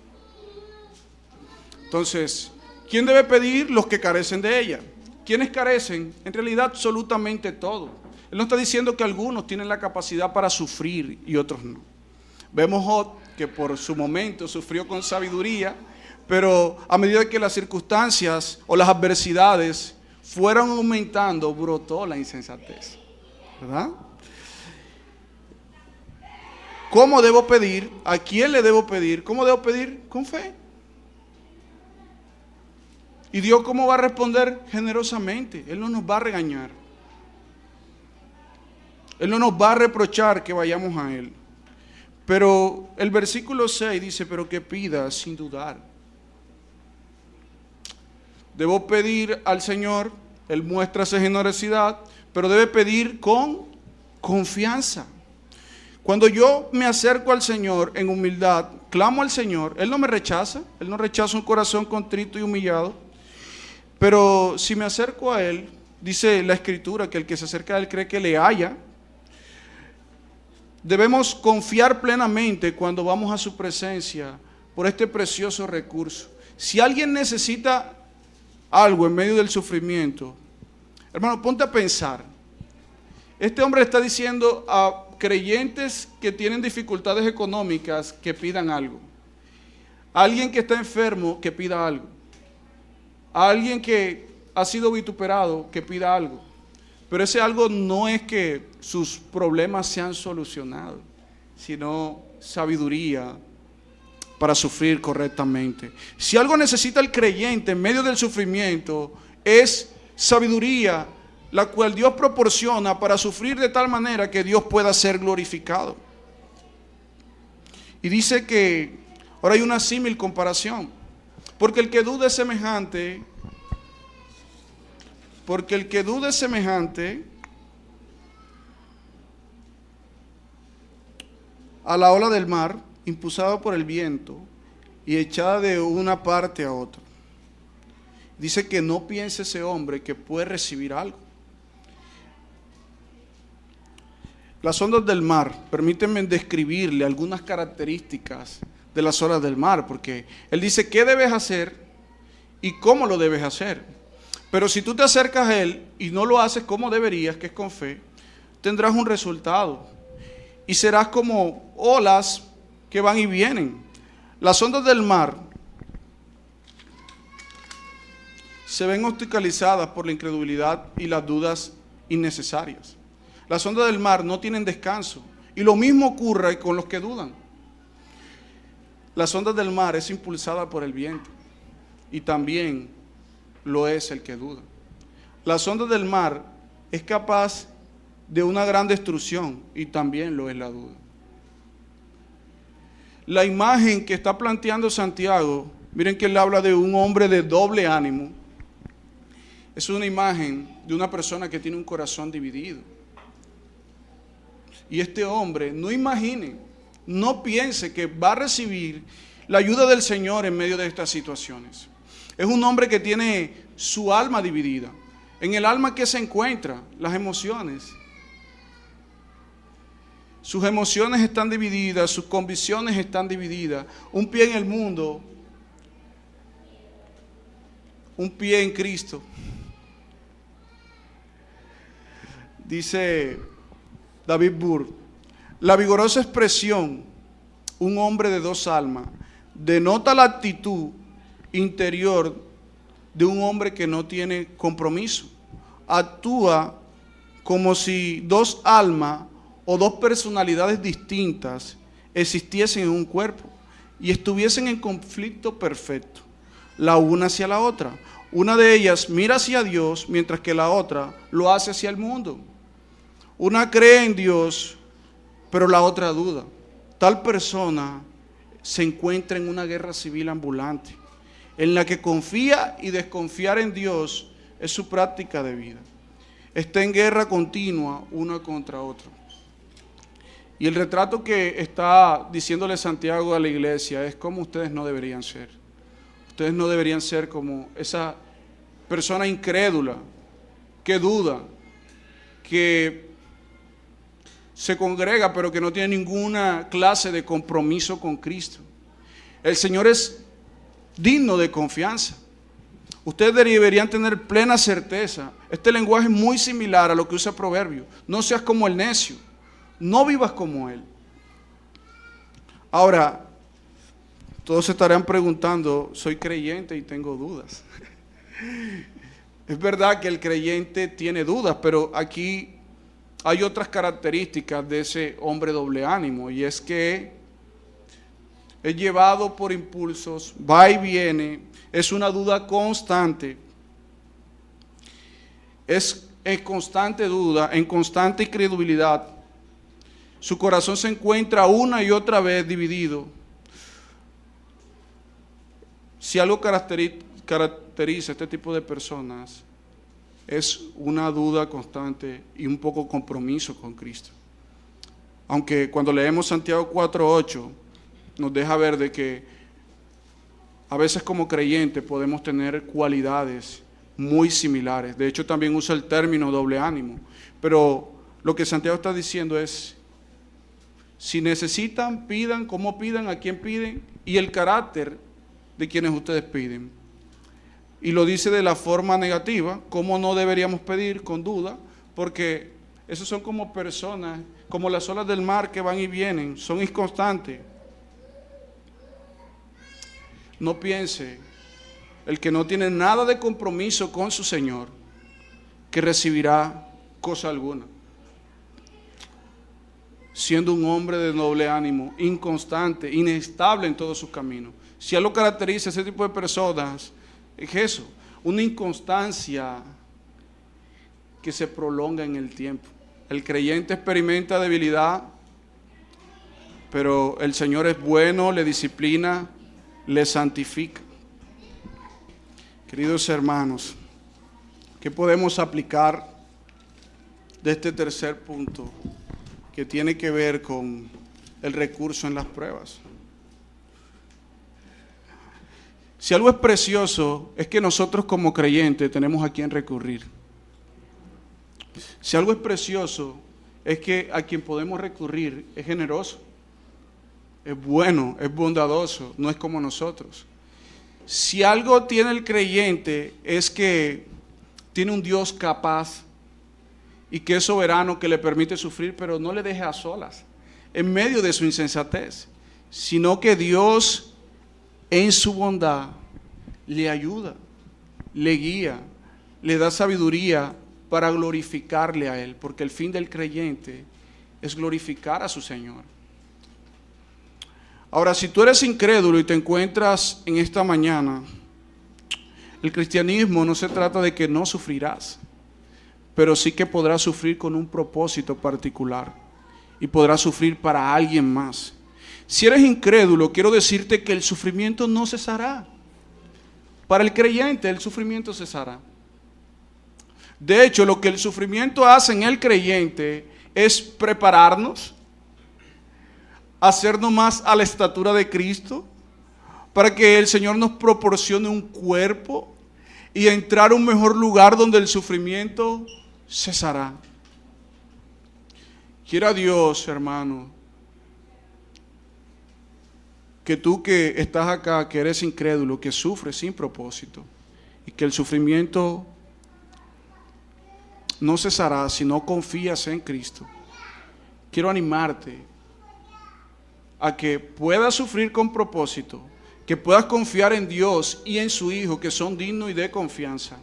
Entonces, ¿quién debe pedir? Los que carecen de ella. ¿Quiénes carecen? En realidad, absolutamente todo. Él no está diciendo que algunos tienen la capacidad para sufrir y otros no. Vemos Job, que por su momento sufrió con sabiduría, pero a medida que las circunstancias o las adversidades fueron aumentando, brotó la insensatez, ¿verdad? ¿Cómo debo pedir? ¿A quién le debo pedir? ¿Cómo debo pedir? Con fe. ¿Y Dios cómo va a responder? Generosamente. Él no nos va a regañar. Él no nos va a reprochar que vayamos a Él. Pero el versículo 6 dice, pero que pida sin dudar. Debo pedir al Señor, Él muestra esa generosidad, pero debe pedir con confianza. Cuando yo me acerco al Señor en humildad, clamo al Señor, Él no me rechaza, Él no rechaza un corazón contrito y humillado. Pero si me acerco a Él, dice la Escritura que el que se acerca a Él cree que le halla. Debemos confiar plenamente cuando vamos a su presencia por este precioso recurso. Si alguien necesita algo en medio del sufrimiento, hermano, ponte a pensar. Este hombre está diciendo a creyentes que tienen dificultades económicas que pidan algo. A alguien que está enfermo que pida algo. A alguien que ha sido vituperado que pida algo. Pero ese algo no es que sus problemas se han solucionado, sino sabiduría para sufrir correctamente. Si algo necesita el creyente en medio del sufrimiento, es sabiduría, la cual Dios proporciona para sufrir de tal manera que Dios pueda ser glorificado. Y dice que, ahora hay una símil comparación, porque el que dude semejante a la ola del mar, impulsada por el viento y echada de una parte a otra. Dice que no piense ese hombre que puede recibir algo. Las ondas del mar, permítanme describirle algunas características de las olas del mar, porque él dice qué debes hacer y cómo lo debes hacer. Pero si tú te acercas a Él y no lo haces como deberías, que es con fe, tendrás un resultado. Y serás como olas que van y vienen. Las ondas del mar se ven obstaculizadas por la incredulidad y las dudas innecesarias. Las ondas del mar no tienen descanso. Y lo mismo ocurre con los que dudan. Las ondas del mar es impulsada por el viento. Y también lo es el que duda. Las ondas del mar es capaz de una gran destrucción. Y también lo es la duda. La imagen que está planteando Santiago, miren que él habla de un hombre de doble ánimo. Es una imagen de una persona que tiene un corazón dividido. Y este hombre no imagine, no piense que va a recibir la ayuda del Señor en medio de estas situaciones. Es un hombre que tiene su alma dividida. En el alma que se encuentra, las emociones. Sus emociones están divididas, sus convicciones están divididas. Un pie en el mundo, un pie en Cristo. Dice David Burr, la vigorosa expresión, un hombre de dos almas, denota la actitud interior de un hombre que no tiene compromiso. Actúa como si dos almas o dos personalidades distintas existiesen en un cuerpo y estuviesen en conflicto perfecto, la una hacia la otra. Una de ellas mira hacia Dios, mientras que la otra lo hace hacia el mundo. Una cree en Dios, pero la otra duda. Tal persona se encuentra en una guerra civil ambulante, en la que confía y desconfiar en Dios es su práctica de vida. Está en guerra continua una contra otra. Y el retrato que está diciéndole Santiago a la iglesia es cómo ustedes no deberían ser. Ustedes no deberían ser como esa persona incrédula, que duda, que se congrega pero que no tiene ninguna clase de compromiso con Cristo. El Señor es digno de confianza. Ustedes deberían tener plena certeza. Este lenguaje es muy similar a lo que usa Proverbios. No seas como el necio, no vivas como él. Ahora, todos se estarán preguntando, soy creyente y tengo dudas. Es verdad que el creyente tiene dudas, pero aquí hay otras características de ese hombre doble ánimo, y es que es llevado por impulsos, va y viene, es una duda constante, es en constante duda, en constante incredulidad. Su corazón se encuentra una y otra vez dividido. Si algo caracteriza a este tipo de personas, es una duda constante y un poco compromiso con Cristo. Aunque cuando leemos Santiago 4:8, nos deja ver de que a veces como creyentes podemos tener cualidades muy similares. De hecho, también usa el término doble ánimo. Pero lo que Santiago está diciendo es, si necesitan, pidan, cómo pidan, a quién piden y el carácter de quienes ustedes piden. Y lo dice de la forma negativa, cómo no deberíamos pedir con duda, porque esos son como personas, como las olas del mar que van y vienen, son inconstantes. No piense el que no tiene nada de compromiso con su Señor, que recibirá cosa alguna. Siendo un hombre de noble ánimo, inconstante, inestable en todos sus caminos. Si algo caracteriza a ese tipo de personas, es eso, una inconstancia que se prolonga en el tiempo. El creyente experimenta debilidad, pero el Señor es bueno, le disciplina, le santifica. Queridos hermanos, ¿qué podemos aplicar de este tercer punto que tiene que ver con el recurso en las pruebas? Si algo es precioso, es que nosotros como creyentes tenemos a quien recurrir. Si algo es precioso, es que a quien podemos recurrir es generoso, es bueno, es bondadoso, no es como nosotros. Si algo tiene el creyente, es que tiene un Dios capaz y que es soberano, que le permite sufrir, pero no le deja a solas, en medio de su insensatez, sino que Dios en su bondad le ayuda, le guía, le da sabiduría para glorificarle a Él, porque el fin del creyente es glorificar a su Señor. Ahora, si tú eres incrédulo y te encuentras en esta mañana, el cristianismo no se trata de que no sufrirás, pero sí que podrás sufrir con un propósito particular y podrás sufrir para alguien más. Si eres incrédulo, quiero decirte que el sufrimiento no cesará. Para el creyente el sufrimiento cesará. De hecho, lo que el sufrimiento hace en el creyente es prepararnos, hacernos más a la estatura de Cristo, para que el Señor nos proporcione un cuerpo y entrar a un mejor lugar donde el sufrimiento cesará. Quiera Dios, hermano, que tú que estás acá, que eres incrédulo, que sufres sin propósito, y que el sufrimiento no cesará si no confías en Cristo. Quiero animarte a que puedas sufrir con propósito, que puedas confiar en Dios y en su Hijo, que son dignos y de confianza.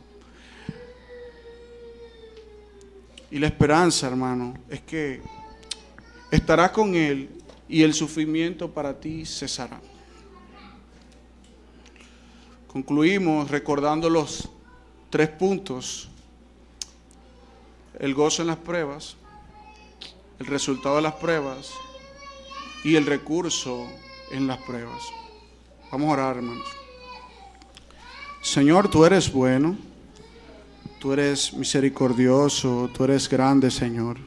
Y la esperanza, hermano, es que estarás con Él y el sufrimiento para ti cesará. Concluimos recordando los 3 puntos: el gozo en las pruebas, el resultado de las pruebas y el recurso en las pruebas. Vamos a orar, hermanos. Señor, tú eres bueno, tú eres misericordioso, tú eres grande, Señor.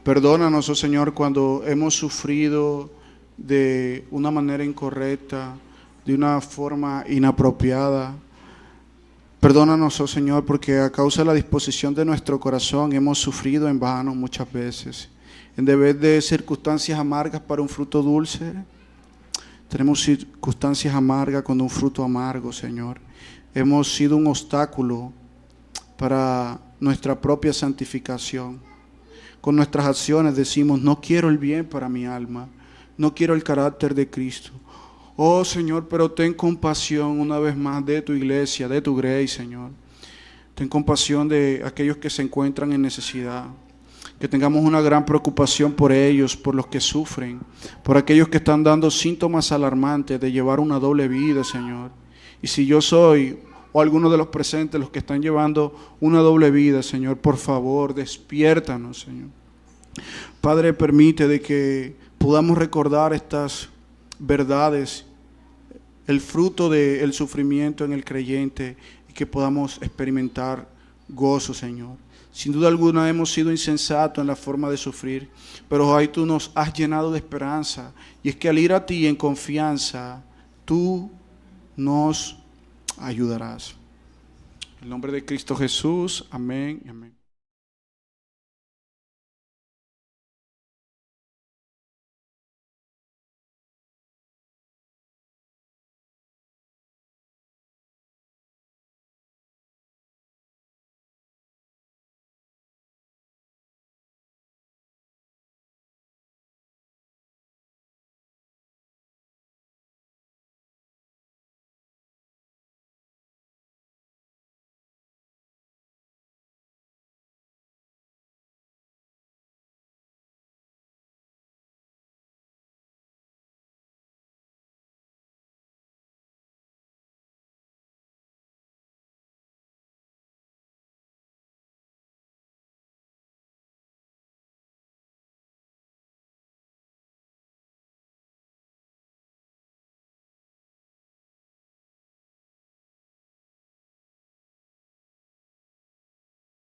Perdónanos, oh Señor, cuando hemos sufrido de una manera incorrecta, de una forma inapropiada. Perdónanos, oh Señor, porque a causa de la disposición de nuestro corazón hemos sufrido en vano muchas veces. En vez de circunstancias amargas para un fruto dulce, tenemos circunstancias amargas con un fruto amargo, Señor. Hemos sido un obstáculo para nuestra propia santificación. Con nuestras acciones decimos: no quiero el bien para mi alma, no quiero el carácter de Cristo. Oh Señor, pero ten compasión una vez más de tu iglesia, de tu grey, Señor. Ten compasión de aquellos que se encuentran en necesidad. Que tengamos una gran preocupación por ellos, por los que sufren, por aquellos que están dando síntomas alarmantes de llevar una doble vida, Señor. Y si yo soy, o alguno de los presentes, los que están llevando una doble vida, Señor, por favor, despiértanos, Señor. Padre, permite de que podamos recordar estas verdades, el fruto del sufrimiento en el creyente, y que podamos experimentar gozo, Señor. Sin duda alguna hemos sido insensatos en la forma de sufrir, pero ahí tú nos has llenado de esperanza, y es que al ir a ti en confianza, tú nos ayudarás. En el nombre de Cristo Jesús, amén y amén.